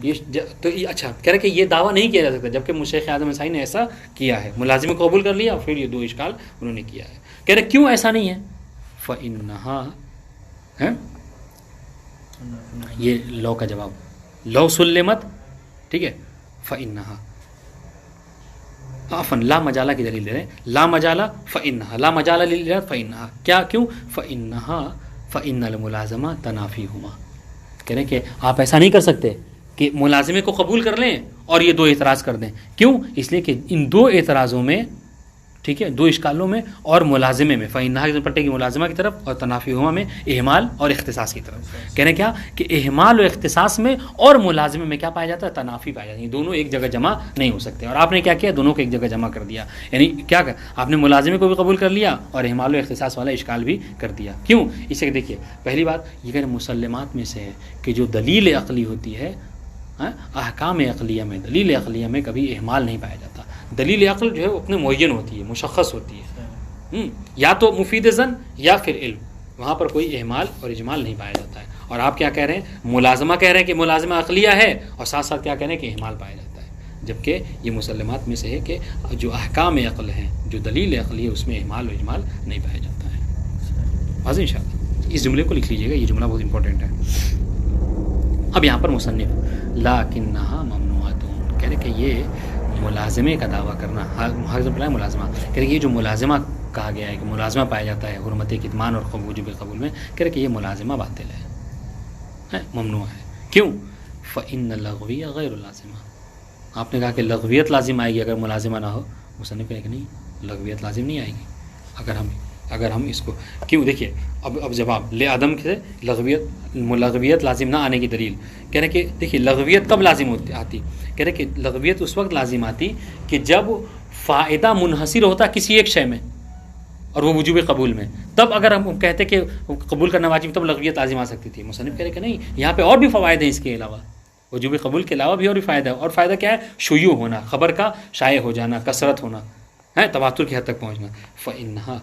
یہ تو اچھا کہہ رہے کہ یہ دعویٰ نہیں کیا جا سکتا، جبکہ شیخ اعظم انصاری نے ایسا کیا ہے، ملازم کو قبول کر لیا اور پھر یہ دو اشکال انہوں نے کیا ہے. کہہ رہے کیوں ایسا نہیں ہے؟ فَإِنَّهَا ہے یہ لو کا جواب، لو سلمت، ٹھیک ہے. فَإِنَّهَا عفن لا مجالہ کی دلیل دے رہے ہیں، لا مجالہ فَإِنَّهَا، لا مجالہ للإراد فَإِنَّهَا. کیا کیوں؟ فَإِنَّهَا فَإِنَّ الْمُلَازَمَةَ تَنَافِيهُمَا. کہہ رہے کہ آپ ایسا نہیں کر سکتے کہ ملازمے کو قبول کر لیں اور یہ دو اعتراض کر دیں. کیوں؟ اس لیے کہ ان دو اعتراضوں میں، ٹھیک ہے، دو اشکالوں میں اور ملازمے میں، فَإِنَّهَا کی پٹے کی ملازمہ کی طرف اور تنافیہما میں اہمال اور اختصاص کی طرف. کہنے کیا کہ اہمال و اختصاص میں اور ملازمے میں کیا پایا جاتا ہے؟ تنافی پایا جاتا ہے. دونوں ایک جگہ جمع نہیں ہو سکتے، اور آپ نے کیا کیا؟ دونوں کو ایک جگہ جمع کر دیا. یعنی کیا کہ آپ نے ملازمے کو بھی قبول کر لیا اور اہمال و اختصاص والا اشکال بھی کر دیا. کیوں؟ اسے دیکھیے پہلی بات یہ کہ مسلمات میں سے ہے کہ جو دلیل عقلی ہوتی ہے، احکام عقلیہ میں، دلیل عقلیہ میں کبھی اہمال نہیں پایا جاتا. دلیل عقل جو ہے وہ اپنے معین ہوتی ہے، مشخص ہوتی ہے، یا تو مفید ظن یا پھر علم، وہاں پر کوئی اہمال اور اجمال نہیں پایا جاتا ہے. اور آپ کیا کہہ رہے ہیں؟ ملازمہ کہہ رہے ہیں کہ ملازمہ عقلیہ ہے، اور ساتھ ساتھ کیا کہہ رہے ہیں کہ اہمال پایا جاتا ہے. جبکہ یہ مسلمات میں سے ہے کہ جو احکام عقل ہیں، جو دلیل عقلی ہے، اس میں اہمال و اجمال نہیں پایا جاتا ہے. واضح انشاءاللہ اس جملے کو لکھ لیجیے گا، یہ جملہ بہت امپورٹنٹ ہے. اب یہاں پر مصنف لاکنہا ممنوعۃ کہہ رہے کہ یہ ملازمے کا دعویٰ کرنا، ملازمہ کہہ رہے کہ یہ جو ملازمہ کہا گیا ہے کہ ملازمہ پایا جاتا ہے حرمت کتمان اور وجوب قبول میں، کہہ رہے کہ یہ ملازمہ باطل ہے، ممنوع ہے. کیوں؟ فإن اللغویہ غیر لازمہ. آپ نے کہا کہ لغویت لازم آئے گی اگر ملازمہ نہ ہو. مصنف کہے کہ نہیں، لغویت لازم نہیں آئے گی اگر ہم اس کو. کیوں؟ دیکھیے اب جواب لے عدم سے لغویت لازم نہ آنے کی دلیل کہہ رہے کہ دیکھیے لغویت کب لازم آتی؟ کہہ رہے کہ لغویت اس وقت لازم آتی کہ جب فائدہ منحصر ہوتا کسی ایک شے میں اور وہ وجوب قبول میں، تب اگر ہم کہتے کہ قبول کرنا واجب تب لغویت لازم آ سکتی تھی. مصنف کہہ رہے کہ نہیں، یہاں پہ اور بھی فوائد ہیں اس کے علاوہ، وجوب قبول کے علاوہ بھی اور بھی فائدہ ہے. اور فائدہ کیا ہے؟ شیوع ہونا، خبر کا شائع ہو جانا، کثرت ہونا، تواتر کی حد تک پہنچنا. فإنہا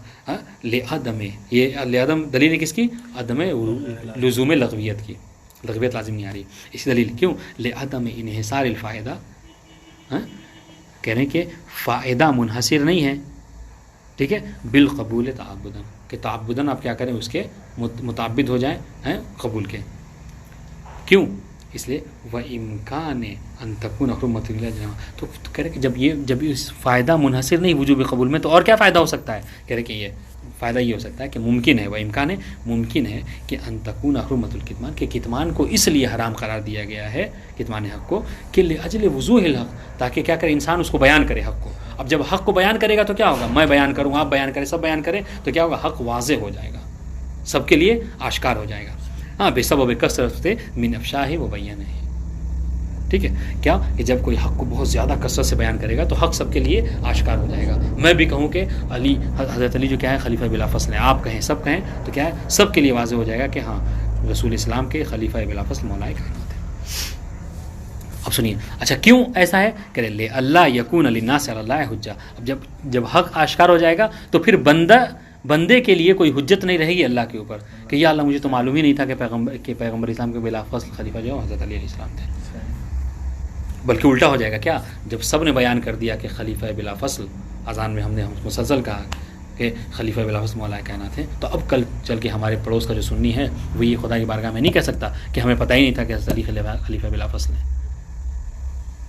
لعدم، یہ لعدم دلیل ہے کس کی؟ عدم لزوم لغویت کی، لغویت لازم نہیں آ رہی. اس دلیل کیوں؟ لعدم انحصار الفائدہ، کہہ رہے ہیں کہ فائدہ منحصر نہیں ہے، ٹھیک ہے، بالقبول تعبداً، کہ تعبداً آپ کیا کریں اس کے متعبد ہو جائیں قبول کے. کیوں؟ اس لیے وَإِمْكَانِ أَن تَكُونَ حُرْمَةٌ لِلْجَمَاعَةِ، تو کہہ رہے کہ جب اس فائدہ منحصر نہیں وجوب قبول میں، تو اور کیا فائدہ ہو سکتا ہے؟ کہہ رہے کہ یہ فائدہ یہ ہو سکتا ہے کہ ممکن ہے، وَإِمْكَانِ ممکن ہے کہ أَن تَكُونَ حُرْمَةُ الْكِتْمَانِ، کہ کتمان کو اس لیے حرام قرار دیا گیا ہے، کتمان حق کو، کہ لِأَجْلِ وُضُوحِ الْحَقِّ، تاکہ کیا کرے انسان اس کو بیان کرے حق کو. اب جب حق کو بیان کرے گا تو کیا ہوگا؟ میں بیان کروں، آپ بیان کریں، سب بیان کریں، تو کیا ہوگا؟ حق واضح ہو جائے گا، سب کے لیے آشکار ہو جائے گا. بسبب کثرت من افشاہ و بیان ہے. ٹھیک ہے. کیا کہ جب کوئی حق کو بہت زیادہ کثرت سے بیان کرے گا تو حق سب کے لیے آشکار ہو جائے گا. میں بھی کہوں کہ حضرت علی جو کیا ہے خلیفہ بلا فصل ہیں, آپ کہیں سب کہیں تو کیا ہے سب کے لیے واضح ہو جائے گا کہ ہاں رسول اسلام کے خلیفہ بلا فصل مولا کائنات ہیں. اب سنیے, اچھا کیوں ایسا ہے کہ لے اللہ یکون للناس علی اللہ حجہ. اب جب حق آشکار ہو جائے گا تو پھر بندے کے لیے کوئی حجت نہیں رہے گی اللہ کے اوپر کہ یا اللہ مجھے تو معلوم ہی نہیں تھا کہ پیغمبر اسلام کے بلا فصل خلیفہ جو حضرت علی علیہ السلام تھے. بلکہ الٹا ہو جائے گا. کیا جب سب نے بیان کر دیا کہ خلیفہ بلا فصل, اذان میں ہم نے مسلسل کہا کہ خلیفہ بلا فصل مولا کائنات ہیں, تو اب کل چل کے ہمارے پڑوس کا جو سنی ہے وہ یہ خدا کی بارگاہ میں نہیں کہہ سکتا کہ ہمیں پتہ ہی نہیں تھا کہ حضرت علی خلیفہ بلا فصل ہیں.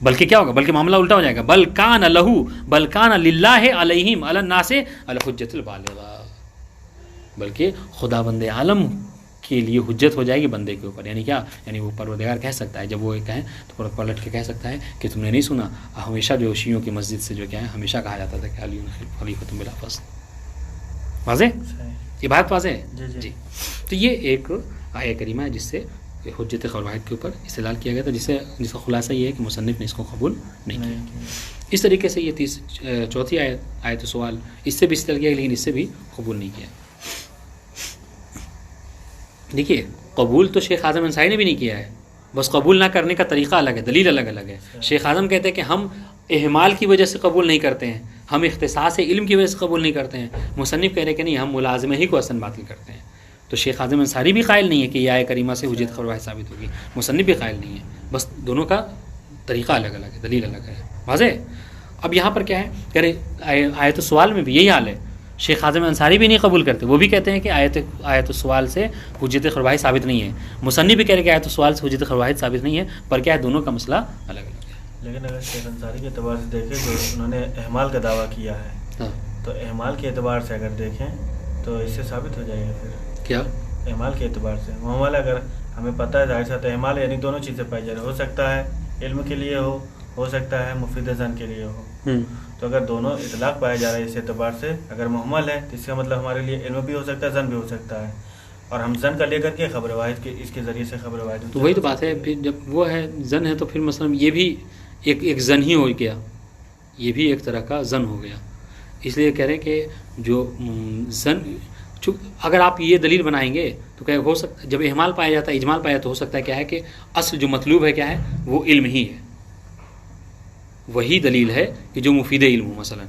بلکہ کیا ہوگا, بلکہ معاملہ الٹا ہو جائے گا. بل کان للہ علیہم علی الناس الحجۃ البالغہ, بلکہ خدا بند عالم کے لیے حجت ہو جائے گی بندے کے اوپر. یعنی کیا, یعنی وہ پروردگار کہہ سکتا ہے, جب وہ کہیں تو پلٹ کے کہہ سکتا ہے کہ تم نے نہیں سنا, ہمیشہ جو شیعوں کی مسجد سے جو کیا ہے ہمیشہ کہا جاتا تھا کہ علی خلیفۃ بلا فصل. واضح, یہ بات واضح ہے جی. تو یہ ایک آیہ کریمہ ہے جس سے حجت قول واحد کے اوپر استدلال کیا گیا تھا, جس کا خلاصہ یہ ہے کہ مصنف نے اس کو قبول نہیں کیا. اس طریقے سے یہ چوتھی آیت سوال اس سے بھی استدلال کیا, لیکن اس سے بھی قبول نہیں کیا. دیکھیے قبول تو شیخ اعظم انصاری نے بھی نہیں کیا ہے, بس قبول نہ کرنے کا طریقہ الگ ہے, دلیل الگ الگ ہے. شیخ اعظم کہتے ہیں کہ ہم اہمال کی وجہ سے قبول نہیں کرتے ہیں, ہم اختصاص علم کی وجہ سے قبول نہیں کرتے ہیں. مصنف کہہ رہے کہ نہیں, ہم ملازمہ ہی کو اصلا باطل کرتے ہیں. تو شیخ اعظم انصاری بھی قائل نہیں ہے کہ یہ آیہ کریمہ سے حجت قول واحد ثابت ہوگی, مصنف بھی قائل نہیں ہے, بس دونوں کا طریقہ الگ الگ ہے, دلیل الگ ہے. واضح. اب یہاں پر کیا ہے کہ آیت السوال میں بھی یہی حال ہے. شیخ اعظم انصاری بھی نہیں قبول کرتے, وہ بھی کہتے ہیں کہ آیت السوال سے حجت قول واحد ثابت نہیں ہے. مصنف بھی کہہ رہے کہ آیت السوال سے حجت قول واحد ثابت نہیں ہے, پر کیا ہے دونوں کا مسئلہ الگ الگ ہے. لیکن اگر شیخ انصاری کے اعتبار سے دیکھیں جو انہوں نے احمال کا دعویٰ کیا ہے, تو احمال کے اعتبار سے اگر دیکھیں تو اس سے ثابت ہو جائے گا. پھر کیا احمال کے اعتبار سے محمل اگر ہمیں پتہ ہے ظاہر سی احمال یعنی دونوں چیزیں پائی جا رہی, ہو سکتا ہے علم کے لیے ہو سکتا ہے مفید ظن کے لیے ہو. تو اگر دونوں اطلاق پایا جا رہا ہے اس اعتبار سے, اگر محمل ہے تو اس کا مطلب ہمارے لیے علم بھی ہو سکتا ہے, ظن بھی ہو سکتا ہے, اور ہم ظن کا لے کر کے خبر واحد کے اس کے ذریعے سے خبر واحد. تو وہی تو بات ہے, پھر جب وہ ہے ظن ہے تو پھر مثلا یہ بھی ایک ظن ہی ہو گیا, یہ بھی ایک طرح کا ظن ہو گیا. اس لیے کہہ رہے ہیں کہ جو ظن, اگر آپ یہ دلیل بنائیں گے تو کیا ہو سکتا ہے, جب احمال پایا جاتا ہے اجمال پایا جاتا ہے, تو ہو سکتا ہے کیا ہے کہ اصل جو مطلوب ہے کیا ہے وہ علم ہی ہے, وہی دلیل ہے کہ جو مفید علم ہو. مثلا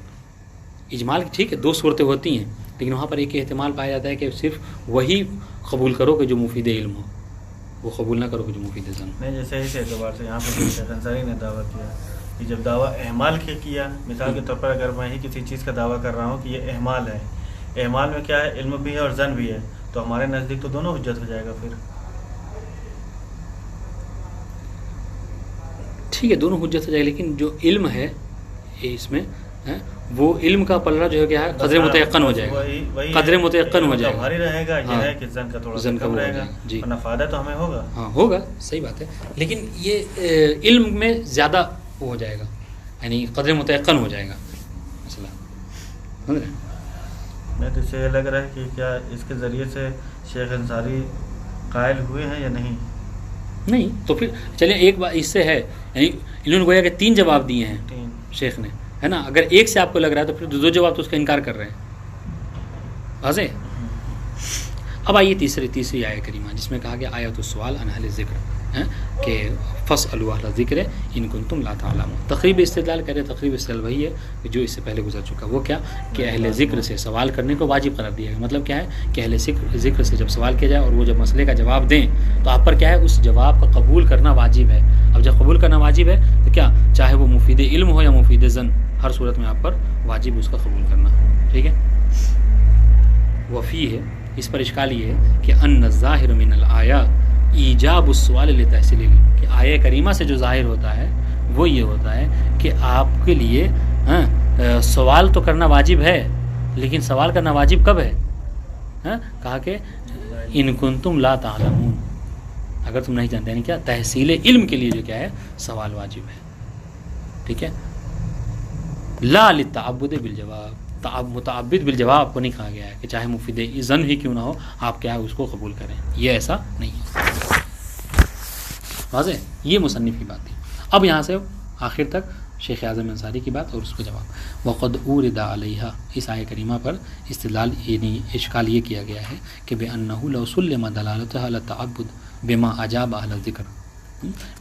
اجمال ٹھیک ہے دو صورتیں ہوتی ہیں, لیکن وہاں پر ایک احتمال پایا جاتا ہے کہ صرف وہی قبول کرو کہ جو مفید علم ہو, وہ قبول نہ کرو کہ جو مفید ظن. نہیں, جیسے اس اعتبار سے یہاں پہ شیخ انصاری نے دعویٰ کیا کہ جب دعویٰ احمال کے کیا, مثال کے طور پر اگر میں ہی کسی چیز کا دعویٰ کر رہا ہوں کہ یہ احمال ہے, احمال میں کیا ہے علم بھی ہے اور ظن بھی ہے, تو ہمارے نزدیک تو دونوں حجت ہو جائے گا. پھر ٹھیک ہے دونوں حجت ہو جائے گا, لیکن جو علم ہے اس میں وہ علم کا پلڑا جو ہے کیا ہے قدر متیقن ہو جائے گا, قدر متیقن ہو جائے گا, بھاری رہے گا. یہ ہے کہ ظن کا تھوڑا کم رہے گا, جی فائدہ تو ہمیں ہوگا. ہاں ہوگا, صحیح بات ہے, لیکن یہ علم میں زیادہ وہ ہو جائے گا, یعنی قدر متیقن ہو جائے گا مسئلہ. سمجھ رہے ہیں؟ میں تو اسے یہ لگ رہا ہے کہ کیا اس کے ذریعے سے شیخ انصاری قائل ہوئے ہیں یا نہیں. تو پھر چلیں ایک بات اس سے ہے, یعنی انہوں نے گویا کہ 3 جواب دیے ہیں شیخ نے, ہے نا. اگر ایک سے آپ کو لگ رہا ہے تو پھر 2 جواب تو اس کا انکار کر رہے ہیں. واضح. اب آئیے تیسری آیہ کریمہ جس میں کہا گیا آیت السوال عن اہل ذکر, کہ فاسألوا اہل ذکر ان کنتم لا تعلمون. تقریب استدلال کرے, تقریب استدلال وہی ہے کہ جو اس سے پہلے گزر چکا. وہ کیا کہ اہل ذکر سے سوال کرنے کو واجب قرار دیا گیا. مطلب کیا ہے کہ اہل ذکر سے جب سوال کیا جائے اور وہ جب مسئلے کا جواب دیں تو آپ پر کیا ہے اس جواب کا قبول کرنا واجب ہے. اب جب قبول کرنا واجب ہے تو کیا چاہے وہ مفید علم ہو یا مفید ظن, ہر صورت میں آپ پر واجب اس کا قبول کرنا. ٹھیک ہے. وفی ہے, اس پر اشکال یہ ہے کہ ان الظاہر من الآیہ ایجاب السوال لتحصیل العلم, کہ آیہ کریمہ سے جو ظاہر ہوتا ہے وہ یہ ہوتا ہے کہ آپ کے لیے سوال تو کرنا واجب ہے, لیکن سوال کرنا واجب کب ہے؟ کہا کہ ان کنتم لا تعلمون, اگر تم نہیں جانتے, یعنی کیا تحصیل علم کے لیے جو کیا ہے سوال واجب ہے. ٹھیک ہے. لا للتعبد بالجواب, متعبد بالجواب کو نہیں کہا گیا ہے کہ چاہے مفید ظن ہی کیوں نہ ہو آپ کیا ہے اس کو قبول کریں, یہ ایسا نہیں ہے. واضح, یہ مصنف کی بات تھی. اب یہاں سے آخر تک شیخ اعظم انصاری کی بات اور اس کو جواب. وقد اورد علیہ، اس آیہ کریمہ پر استدلال یعنی اشکال یہ کیا گیا ہے کہ بأنہ لو سلم دلالتها على التعبد بما اجاب اہل الذکر.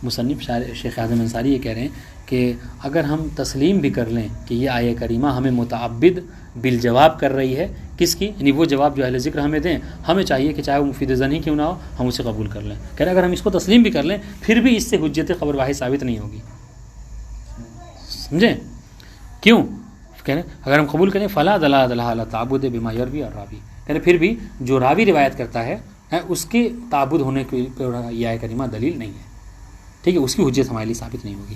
مصنف شیخ اعظم انصاری یہ کہہ رہے ہیں کہ اگر ہم تسلیم بھی کر لیں کہ یہ آیہ کریمہ ہمیں متعبد بالجواب کر رہی ہے، کس کی؟ یعنی وہ جواب جو اہل ذکر ہمیں دیں، ہمیں چاہیے کہ چاہے وہ مفید ظن ہی کیوں نہ ہو ہم اسے قبول کر لیں. کہہ رہے اگر ہم اس کو تسلیم بھی کر لیں پھر بھی اس سے حجت خبر واحد ثابت نہیں ہوگی. سمجھیں کیوں؟ کہہ رہے اگر ہم قبول کریں فلا دلالۃ علی تعبد بما یروی الراوی، کہہ رہے پھر بھی جو راوی روایت کرتا ہے اس کے تعبد ہونے کے یہ آیہ کریمہ دلیل نہیں ہے. ٹھیک ہے، اس کی حجت ہمارے لیے ثابت نہیں ہوگی.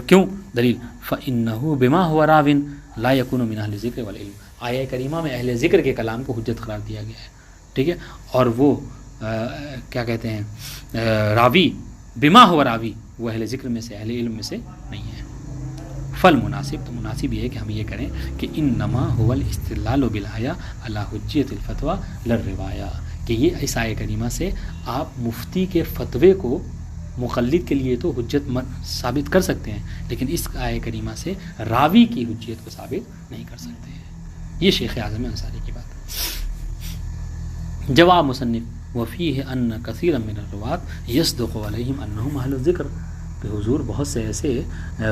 کیوں دلیل؟ فإنہ بما هو راو لا یکون من اہل ذکر والعلم. آیہ کریمہ میں اہل ذکر کے کلام کو حجت قرار دیا گیا ہے. ٹھیک ہے، اور وہ کیا کہتے ہیں راوی بما هو راوی، وہ اہل ذکر میں سے اہل علم میں سے نہیں ہے. فالمناسب، تو مناسب یہ ہے کہ ہم یہ کریں کہ انما هو الاستدلال بالآیہ علی حجیت الفتویٰ للروایہ، کہ یہ اس آیہ کریمہ سے آپ مفتی کے فتوے کو مقلد کے لیے تو حجت ثابت کر سکتے ہیں، لیکن اس آیہ کریمہ سے راوی کی حجیت کو ثابت نہیں کر سکتے ہیں. یہ شیخ اعظم انصاری کی بات ہے. جواب مصنف وفیہ ان کثیرا من الرواة یصدق علیہم انہم اہل الذکر، کہ حضور بہت سے ایسے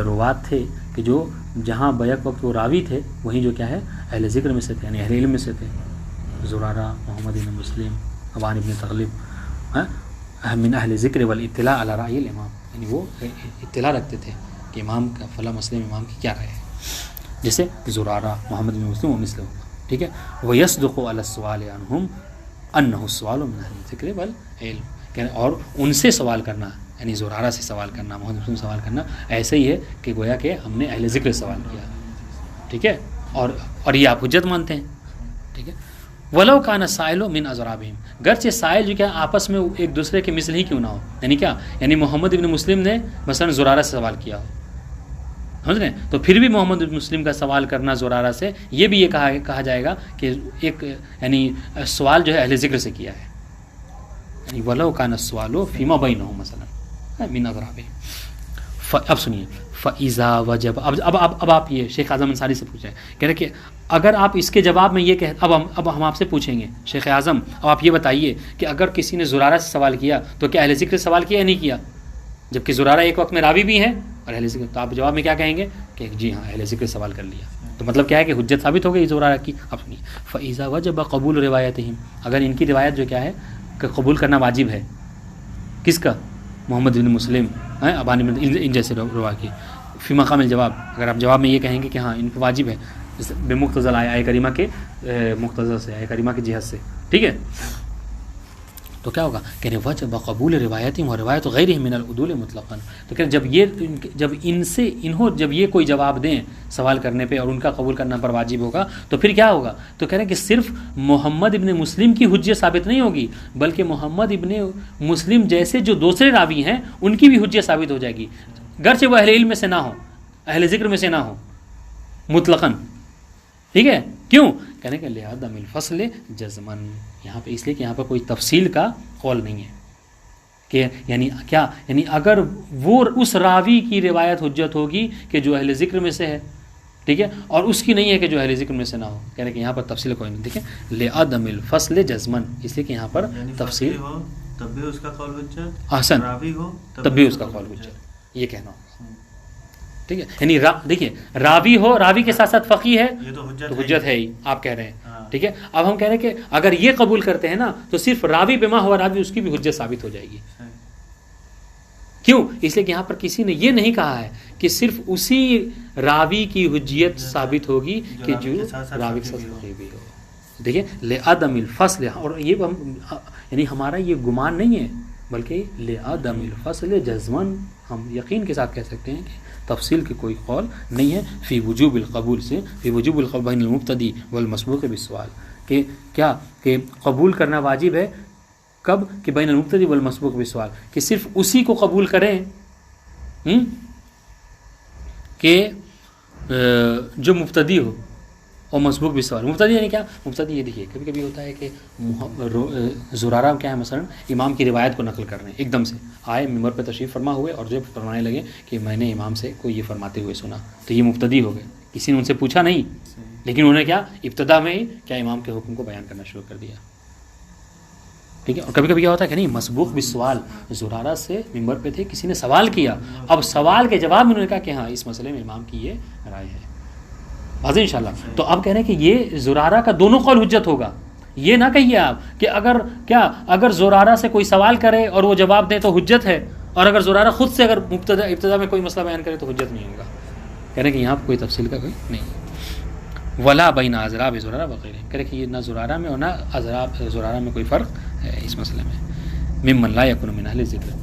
روات تھے کہ جو جہاں بیک وقت وہ راوی تھے وہیں جو کیا ہے اہل ذکر میں سے تھے، یعنی اہل علم میں سے تھے. زرارہ، محمد بن مسلم، ابان بن تغلب من اہل ذکر والاطلاع علی رأی الامام، یعنی وہ اطلاع رکھتے تھے کہ امام کا فلاں مسلم امام کی کیا رائے ہے. جیسے زرارہ، محمد بن مسلم و مسلم. ٹھیک ہے، ویصدق علی السؤال عنہم انہ السؤال من اہل الذکر والعلم، اور ان سے سوال کرنا یعنی زرارہ سے سوال کرنا، محمد بن مسلم سے سوال کرنا ایسے ہی ہے کہ گویا کہ ہم نے اہل ذکر سے سوال کیا. ٹھیک ہے، اور یہ آپ حجت مانتے ہیں. ٹھیک ہے، ولو کان السائل من اضرابہم، گرچہ سائل جو کیا آپس میں ایک دوسرے کے مثل ہی کیوں نہ ہو. یعنی کیا؟ یعنی محمد بن مسلم نے مثلا زرارہ سے سوال کیا ہو، سمجھ رہے ہیں، تو پھر بھی محمد بن مسلم کا سوال کرنا زرارہ سے یہ بھی یہ کہا جائے گا کہ ایک یعنی سوال جو ہے اہل ذکر سے کیا ہے. یعنی ولو کان السؤال فیما بینہم مثلا من اضرابہم. اب سنیے فَإِذَا وَجَبَ، اب آپ یہ شیخ اعظم انصاری سے پوچھیں، کہہ رہے کہ اگر آپ اس کے جواب میں یہ اب ہم آپ سے پوچھیں گے شیخ اعظم اب آپ یہ بتائیے کہ اگر کسی نے زرارہ سے سوال کیا تو کیا اہل ذکر سے سوال کیا یا نہیں کیا؟ جبکہ زرارہ ایک وقت میں راوی بھی ہیں اور اہل ذکر، تو آپ جواب میں کیا کہیں گے کہ جی ہاں اہل ذکر سے سوال کر لیا. تو مطلب کیا ہے کہ حجت ثابت ہو گئی زرارہ کی. اب سنیے فَإِذَا وَجَبَ قبول روایتہم، اگر ان کی روایت جو کیا ہے کہ قبول کرنا واجب ہے، کس کا؟ محمد بن مسلم، ابان بن ان جیسے روا کی، فی مقام الجواب، اگر آپ جواب میں یہ کہیں گے کہ ہاں ان کو واجب ہے بے مقتضى آیہ کریمہ کے مقتضى سے، آیہ کریمہ کی جہت سے. ٹھیک ہے، تو کیا ہوگا کہ وجب قبول روایتہم و روایت غیرہم من العدول مطلقاً. تو کہ جب ان سے جب یہ کوئی جواب دیں سوال کرنے پہ اور ان کا قبول کرنا پر واجب ہوگا تو پھر کیا ہوگا؟ تو کہہ رہے ہیں کہ صرف محمد ابن مسلم کی حجت ثابت نہیں ہوگی بلکہ محمد ابن مسلم جیسے جو دوسرے راوی ہیں ان کی بھی حجت ثابت ہو جائے گی، گرچہ وہ اہل علم میں سے نہ ہو، اہل ذکر میں سے نہ ہو مطلقاً. ٹھیک ہے، کیوں؟ کہنے کہ لعدم الفصل جزمن، یہاں پہ اس لیے کہ یہاں پہ کوئی تفصیل کا قول نہیں ہے کہ یعنی کیا، یعنی اگر وہ اس راوی کی روایت حجت ہوگی کہ جو اہل ذکر میں سے ہے، ٹھیک ہے، اور اس کی نہیں ہے کہ جو اہل ذکر میں سے نہ ہو. کہنے کہ یہاں پر تفصیل کوئی نہیں. دیکھیں لعدم الفصل جزمن، اس لیے کہ یہاں پر تفصیل ہو تب بھی اس کا قول حجت، احسن راوی ہو تب بھی اس کا قول حجت، یہ کہنا ہوگا. ٹھیک ہے، یعنی دیکھیے راوی ہو، راوی کے ساتھ ساتھ فقیہ ہے یہ تو حجت ہے ہی، آپ کہہ رہے ہیں. ٹھیک ہے، اب ہم کہہ رہے ہیں کہ اگر یہ قبول کرتے ہیں نا تو صرف راوی بما ہوا راوی اس کی بھی حجت ثابت ہو جائے گی. کیوں؟ اس لیے کہ یہاں پر کسی نے یہ نہیں کہا ہے کہ صرف اسی راوی کی حجیت ثابت ہوگی کہ جو راوی کے ساتھ فقیہ بھی ہو. دیکھیں لعدم الفصل، اور یہ یعنی ہمارا یہ گمان نہیں ہے بلکہ لعدم الفصل جزمن، ہم یقین کے ساتھ کہہ سکتے ہیں کہ تفصیل کی کوئی قول نہیں ہے. فی وجوب القبول سے، فی وجوب القبول بین المبتدی والمسبوق بالسؤال، کہ کیا کہ قبول کرنا واجب ہے کب؟ کہ بین المبتدی والمسبوق بالسؤال، کہ صرف اسی کو قبول کریں کہ جو مبتدی ہو، اور مسبوق بالسوال. مبتدی یعنی کیا؟ مبتدی یہ دیکھیے کبھی کبھی ہوتا ہے کہ زرارہ کیا ہے مثلا امام کی روایت کو نقل کر رہے ہیں، ایک دم سے آئے ممبر پہ تشریف فرما ہوئے اور جب فرمانے لگے کہ میں نے امام سے کوئی یہ فرماتے ہوئے سنا، تو یہ مبتدی ہو گئے. کسی نے ان سے پوچھا نہیں، لیکن انہوں نے کیا ابتدا میں ہی کیا امام کے حکم کو بیان کرنا شروع کر دیا. ٹھیک ہے. اور کبھی کبھی کیا ہوتا ہے کہ نہیں مسبوق بالسوال، زرارہ سے ممبر پہ تھے، کسی نے سوال کیا، اب سوال کے جواب میں انہوں نے کہا کہ ہاں اس مسئلے میں امام کی یہ رائے ہے. واضح انشاءاللہ. تو اب کہہ رہے ہیں کہ یہ زرارہ کا دونوں قول حجت ہوگا. یہ نہ کہیے آپ کہ اگر زرارہ سے کوئی سوال کرے اور وہ جواب دے تو حجت ہے، اور اگر زرارہ خود سے اگر ابتدا میں کوئی مسئلہ بیان کرے تو حجت نہیں ہوگا. کہہ رہے ہیں کہ یہاں کوئی تفصیل کا کوئی نہیں. ولا بین اضراب زرارہ وغیرہ، کہہ رہے کہ یہ نہ زرارہ میں اور نہ اضراب زرارہ میں کوئی فرق ہے اس مسئلے میں. ممن لا یکن من اہل ذکر،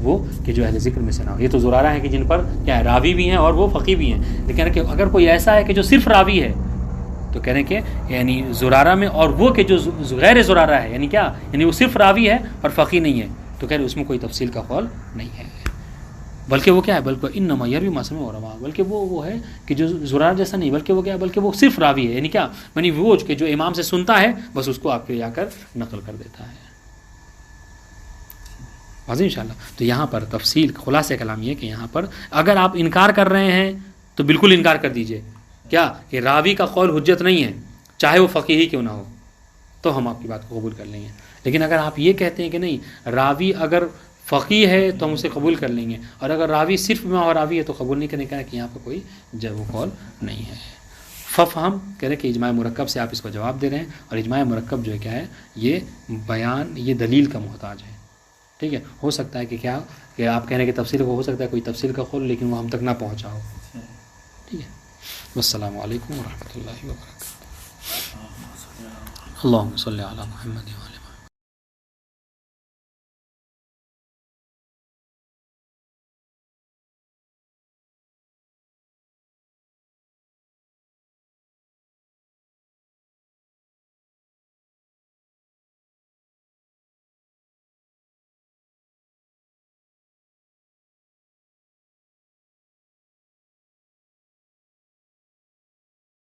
وہ کہ جو اہل ذکر میں سے نہ ہو. یہ تو زرارہ ہیں کہ جن پر کیا ہے راوی بھی ہیں اور وہ فقیہ بھی ہیں. لیکن کہ اگر کوئی ایسا ہے کہ جو صرف راوی ہے تو کہہ رہے ہیں کہ یعنی زرارہ میں، اور وہ کہ جو غیر زرارہ ہے یعنی کیا، یعنی وہ صرف راوی ہے اور فقیہ نہیں ہے، تو کہہ رہے اس میں کوئی تفصیل کا قول نہیں ہے. بلکہ وہ کیا ہے، بلکہ انما یروی ما سمع علماء، بلکہ وہ ہے کہ جو زرارہ جیسا نہیں، بلکہ وہ کیا ہے، بلکہ وہ صرف راوی ہے. یعنی کیا، یعنی وہ کہ جو امام سے سنتا ہے بس اس کو آپ کے جا کر نقل کر دیتا ہے. واضح انشاءاللہ. تو یہاں پر تفصیل خلاصہ کلام یہ کہ یہاں پر اگر آپ انکار کر رہے ہیں تو بالکل انکار کر دیجئے کیا کہ راوی کا قول حجت نہیں ہے چاہے وہ فقیہ ہی کیوں نہ ہو، تو ہم آپ کی بات کو قبول کر لیں گے. لیکن اگر آپ یہ کہتے ہیں کہ نہیں راوی اگر فقیہ ہے تو ہم اسے قبول کر لیں گے، اور اگر راوی صرف راوی ہے تو قبول نہیں کرنے کا کہ یہاں پر کوئی وہ قول نہیں ہے. ففہم کہہ رہے کہ اجماع مرکب سے آپ اس کو جواب دے رہے ہیں، اور اجماع مرکب جو ہے کیا ہے، یہ بیان، یہ دلیل کا محتاج ہے. ٹھیک ہے. ہو سکتا ہے کہ کیا کہ آپ کہہ رہے ہیں کہ تفصیل کو ہو سکتا ہے کوئی تفصیل کا قول لیکن وہ ہم تک نہ پہنچا ہو. ٹھیک ہے. السلام علیکم ورحمۃ اللہ وبرکاتہ. اللہم صلی علی محمد.